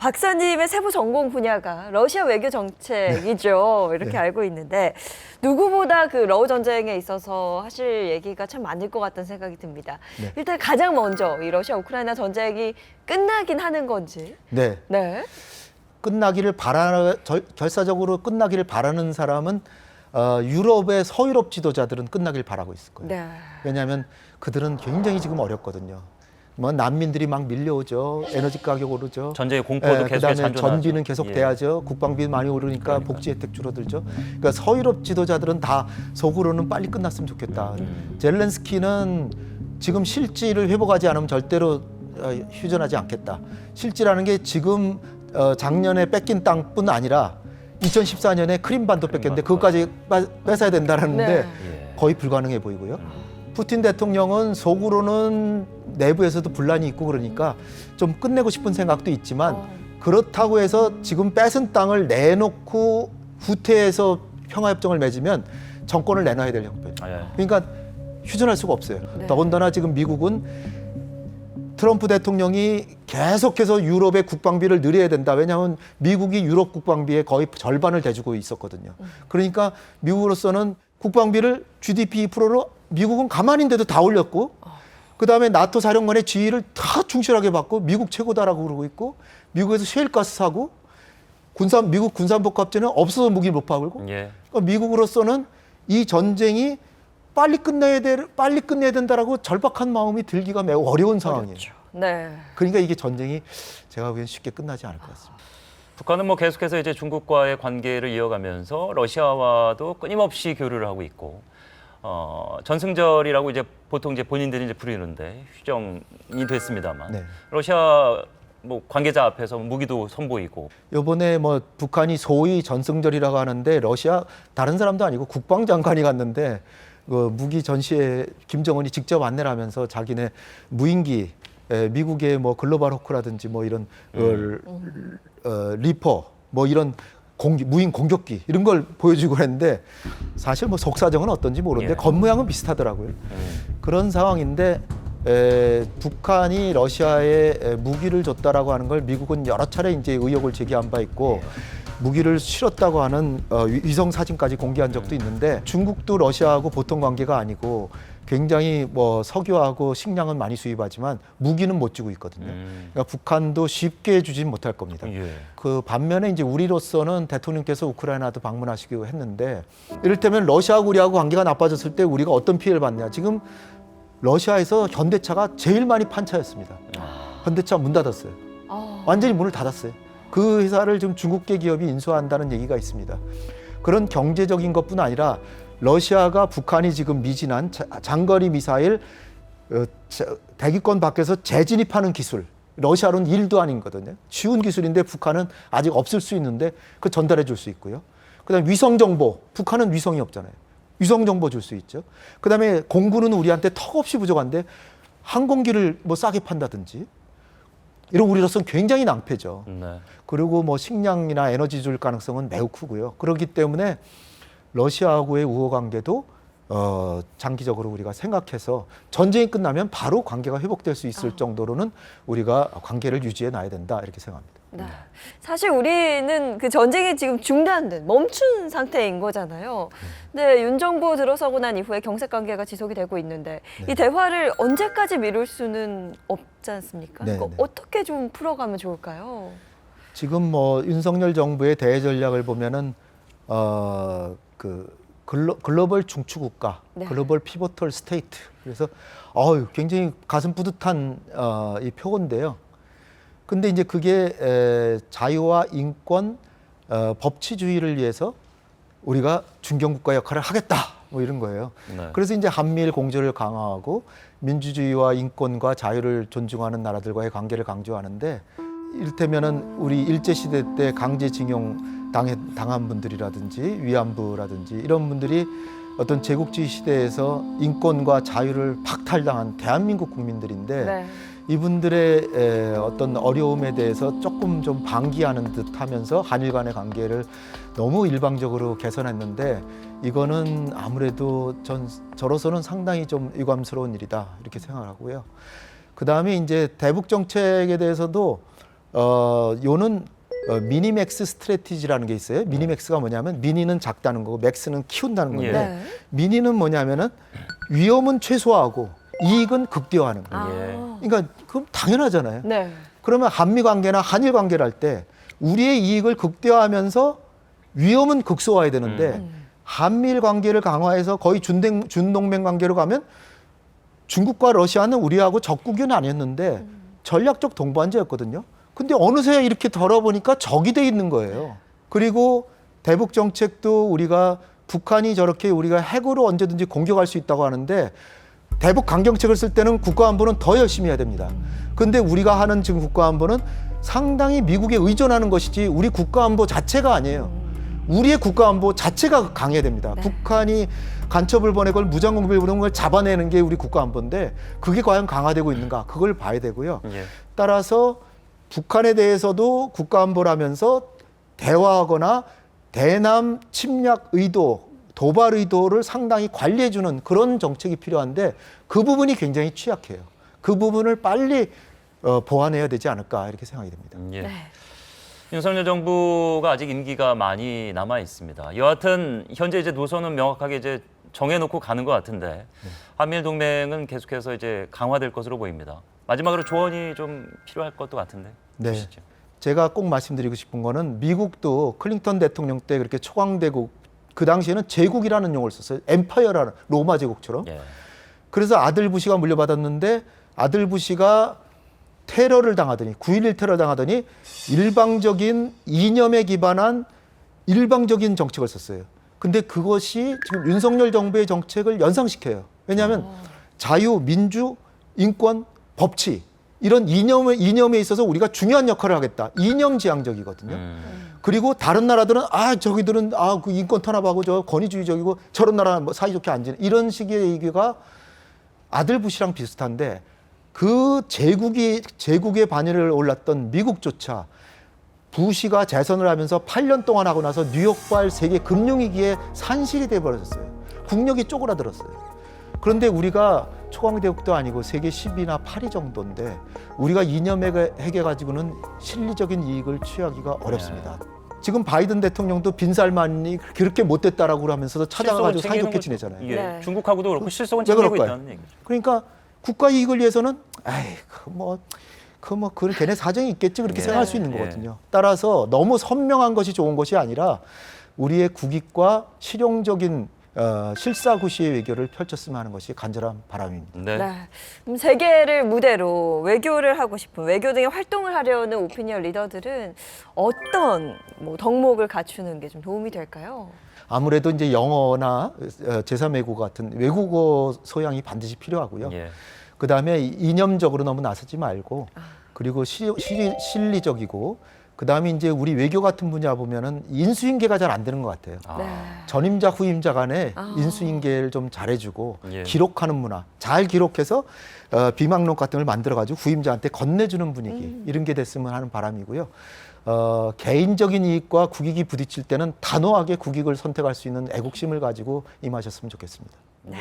박사님의 세부 전공 분야가 러시아 외교 정책이죠. 이렇게 네. 알고 있는데 누구보다 그 러우 전쟁에 있어서 하실 얘기가 참 많을 것 같다는 생각이 듭니다. 네. 일단 가장 먼저 이 러시아 우크라이나 전쟁이 끝나긴 하는 건지. 네. 네. 결사적으로 끝나기를 바라는 사람은 유럽의 서유럽 지도자들은 끝나길 바라고 있을 거예요. 네. 왜냐하면 그들은 굉장히 지금 어렵거든요. 뭐 난민들이 막 밀려오죠. 에너지 가격 오르죠. 전쟁의 공포도 계속해서 그다음에 잔존하죠. 전비는 계속 예. 돼야죠. 국방비 많이 오르니까 복지 혜택 줄어들죠. 그러니까 서유럽 지도자들은 다 속으로는 빨리 끝났으면 좋겠다. 젤렌스키는 지금 실질을 회복하지 않으면 절대로 휴전하지 않겠다. 실질하는 게 지금 작년에 뺏긴 땅뿐 아니라 2014년에 크림반도 뺏겼는데 그것까지 뺏어야 된다라는데 네. 예. 거의 불가능해 보이고요. 푸틴 대통령은 속으로는 내부에서도 분란이 있고 그러니까 좀 끝내고 싶은 생각도 있지만 그렇다고 해서 지금 뺏은 땅을 내놓고 후퇴해서 평화협정을 맺으면 정권을 내놔야 될 형편. 예. 그러니까 휴전할 수가 없어요. 네. 더군다나 지금 미국은 트럼프 대통령이 계속해서 유럽의 국방비를 늘려야 된다. 왜냐하면 미국이 유럽 국방비의 거의 절반을 대주고 있었거든요. 그러니까 미국으로서는 국방비를 GDP 2%로 미국은 가만히 있는데도 다 올렸고 그다음에 나토 사령관의 지휘를 다 충실하게 받고 미국 최고다라고 그러고 있고 미국에서 셰일가스 사고 미국 군산복합제는 없어서 무기 못 파고 예. 그러니까 미국으로서는 이 전쟁이 빨리 끝내야 된다라고 절박한 마음이 들기가 매우 어려운 상황이에요. 그렇죠. 네. 그러니까 이게 전쟁이 제가 보기엔 쉽게 끝나지 않을 것 같습니다. 북한은 뭐 계속해서 이제 중국과의 관계를 이어가면서 러시아와도 끊임없이 교류를 하고 있고 전승절이라고 이제 보통 이제 본인들이 이제 부르는데 휴정이 됐습니다만 네. 러시아 뭐 관계자 앞에서 무기도 선보이고 이번에 뭐 북한이 소위 전승절이라고 하는데 러시아 다른 사람도 아니고 국방장관이 갔는데 그 무기 전시에 김정은이 직접 안내를 하면서 자기네 무인기 미국의 뭐 글로벌 호크라든지 뭐 이런 리퍼 뭐 이런 무인 공격기 이런 걸 보여주고 했는데 사실 뭐 속사정은 어떤지 모르는데 예. 겉모양은 비슷하더라고요. 그런 상황인데 북한이 러시아에 무기를 줬다라고 하는 걸 미국은 여러 차례 이제 의혹을 제기한 바 있고 무기를 실었다고 하는 위성 사진까지 공개한 적도 있는데 중국도 러시아하고 보통 관계가 아니고 굉장히 뭐 석유하고 식량은 많이 수입하지만 무기는 못 주고 있거든요. 그러니까 북한도 쉽게 주진 못할 겁니다. 예. 그 반면에 이제 우리로서는 대통령께서 우크라이나도 방문하시기로 했는데 이를테면 러시아하고 우리하고 관계가 나빠졌을 때 우리가 어떤 피해를 받냐. 지금 러시아에서 현대차가 제일 많이 판 차였습니다. 현대차 문 닫았어요. 완전히 문을 닫았어요. 그 회사를 지금 중국계 기업이 인수한다는 얘기가 있습니다. 그런 경제적인 것뿐 아니라 러시아가 북한이 지금 미진한 장거리 미사일 대기권 밖에서 재진입하는 기술 러시아로는 일도 아닌거든요. 쉬운 기술인데 북한은 아직 없을 수 있는데 그 전달해 줄 수 있고요. 그다음에 위성 정보 북한은 위성이 없잖아요. 위성 정보 줄 수 있죠. 그다음에 공군은 우리한테 턱없이 부족한데 항공기를 뭐 싸게 판다든지 이런 우리로서는 굉장히 낭패죠. 네. 그리고 뭐 식량이나 에너지 줄 가능성은 매우 크고요. 그렇기 때문에 러시아하고의 우호 관계도 장기적으로 우리가 생각해서 전쟁이 끝나면 바로 관계가 회복될 수 있을 정도로는 우리가 관계를 유지해 놔야 된다 이렇게 생각합니다. 네. 사실 우리는 그 전쟁이 지금 중단된 멈춘 상태인 거잖아요. 근데 윤 정부 들어서고 난 이후에 경색 관계가 지속이 되고 있는데 이 대화를 언제까지 미룰 수는 없지 않습니까? 네, 이거 네. 어떻게 좀 풀어가면 좋을까요? 지금 뭐 윤석열 정부의 대외 전략을 보면은 그 글로벌 중추국가, 네. 글로벌 피보털 스테이트. 그래서 굉장히 가슴 뿌듯한 이 표어인데요. 근데 이제 그게 자유와 인권, 법치주의를 위해서 우리가 중견국가 역할을 하겠다. 뭐 이런 거예요. 네. 그래서 이제 한미일 공조를 강화하고 민주주의와 인권과 자유를 존중하는 나라들과의 관계를 강조하는데 이를테면은 우리 일제시대 때 강제징용 당한 분들이라든지 위안부라든지 이런 분들이 어떤 제국주의 시대에서 인권과 자유를 박탈당한 대한민국 국민들인데 네. 이분들의 어떤 어려움에 대해서 조금 좀 방기하는 듯 하면서 한일 간의 관계를 너무 일방적으로 개선했는데 이거는 아무래도 저로서는 상당히 좀 유감스러운 일이다 이렇게 생각하고요. 그 다음에 이제 대북 정책에 대해서도 요는 미니맥스 스트래티지라는 게 있어요. 미니맥스가 뭐냐면 미니는 작다는 거고 맥스는 키운다는 건데 네. 미니는 뭐냐면은 위험은 최소화하고 이익은 극대화하는 거예요. 아. 그러니까 그럼 당연하잖아요. 네. 그러면 한미 관계나 한일 관계를 할 때 우리의 이익을 극대화하면서 위험은 극소화해야 되는데 한미일 관계를 강화해서 거의 준동맹 관계로 가면 중국과 러시아는 우리하고 적국은 아니었는데 전략적 동반자였거든요. 근데 어느새 이렇게 덜어보니까 적이 돼 있는 거예요. 그리고 대북 정책도 우리가 북한이 저렇게 우리가 핵으로 언제든지 공격할 수 있다고 하는데 대북 강경책을 쓸 때는 국가안보는 더 열심히 해야 됩니다. 근데 우리가 하는 지금 국가안보는 상당히 미국에 의존하는 것이지 우리 국가안보 자체가 아니에요. 우리의 국가안보 자체가 강해야 됩니다. 네. 북한이 간첩을 보내고 무장공비를 보내는 걸 잡아내는 게 우리 국가안보인데 그게 과연 강화되고 있는가? 그걸 봐야 되고요. 예. 따라서 북한에 대해서도 국가안보라면서 대화하거나 대남 침략 의도, 도발 의도를 상당히 관리해주는 그런 정책이 필요한데 그 부분이 굉장히 취약해요. 그 부분을 빨리 보완해야 되지 않을까 이렇게 생각이 됩니다. 예. 네. 윤석열 정부가 아직 임기가 많이 남아 있습니다. 여하튼 현재 이제 노선은 명확하게 이제 정해놓고 가는 것 같은데 한미일 동맹은 계속해서 이제 강화될 것으로 보입니다. 마지막으로 조언이 좀 필요할 것도 같은데. 네. 보시죠. 제가 꼭 말씀드리고 싶은 거는 미국도 클린턴 대통령 때 그렇게 초강대국 그 당시에는 제국이라는 용어를 썼어요. 엠파이어라는 로마 제국처럼. 예. 그래서 아들 부시가 물려받았는데 아들 부시가 테러를 당하더니 9.11 테러 당하더니 일방적인 이념에 기반한 일방적인 정책을 썼어요. 근데 그것이 지금 윤석열 정부의 정책을 연상시켜요. 왜냐하면 자유, 민주, 인권, 법치 이런 이념에 있어서 우리가 중요한 역할을 하겠다. 이념지향적이거든요. 그리고 다른 나라들은 저기들은 그 인권 탄압하고 저 권위주의적이고 저런 나라 뭐 사이좋게 안 지내 이런 식의 얘기가 아들 부시랑 비슷한데 그 제국의 반열을 올랐던 미국조차 부시가 재선을 하면서 8년 동안 하고 나서 뉴욕발 세계 금융위기에 산실이 돼버렸어요. 국력이 쪼그라들었어요. 그런데 우리가 초강대국도 아니고 세계 10위나 8위 정도인데 우리가 이념핵에 가지고는 실리적인 이익을 취하기가 어렵습니다. 지금 바이든 대통령도 빈살만이 그렇게 못됐다라고 하면서도 찾아가지고 사이좋게 지내잖아요. 예. 네. 중국하고도 그렇고 실속은 왜 챙기고 그럴까요? 있다는 얘기죠. 그러니까 국가 이익을 위해서는 그 걔네 사정이 있겠지 그렇게 예. 생각할 수 있는 예. 거거든요. 따라서 너무 선명한 것이 좋은 것이 아니라 우리의 국익과 실용적인 실사구시의 외교를 펼쳤으면 하는 것이 간절한 바람입니다. 네. 네. 그럼 세계를 무대로 외교를 하고 싶은 외교 등의 활동을 하려는 오피니언 리더들은 어떤 덕목을 갖추는 게 좀 도움이 될까요? 아무래도 이제 영어나 제3외국어 같은 외국어 소양이 반드시 필요하고요. 예. 그다음에 이념적으로 너무 나서지 말고 그리고 실리적이고 그다음에 이제 우리 외교 같은 분야 보면은 인수인계가 잘 안 되는 것 같아요. 네. 전임자 후임자 간에 인수인계를 좀 잘해주고 예. 기록하는 문화 잘 기록해서 비망록 같은 걸 만들어가지고 후임자한테 건네주는 분위기 이런 게 됐으면 하는 바람이고요. 개인적인 이익과 국익이 부딪힐 때는 단호하게 국익을 선택할 수 있는 애국심을 가지고 임하셨으면 좋겠습니다. 네.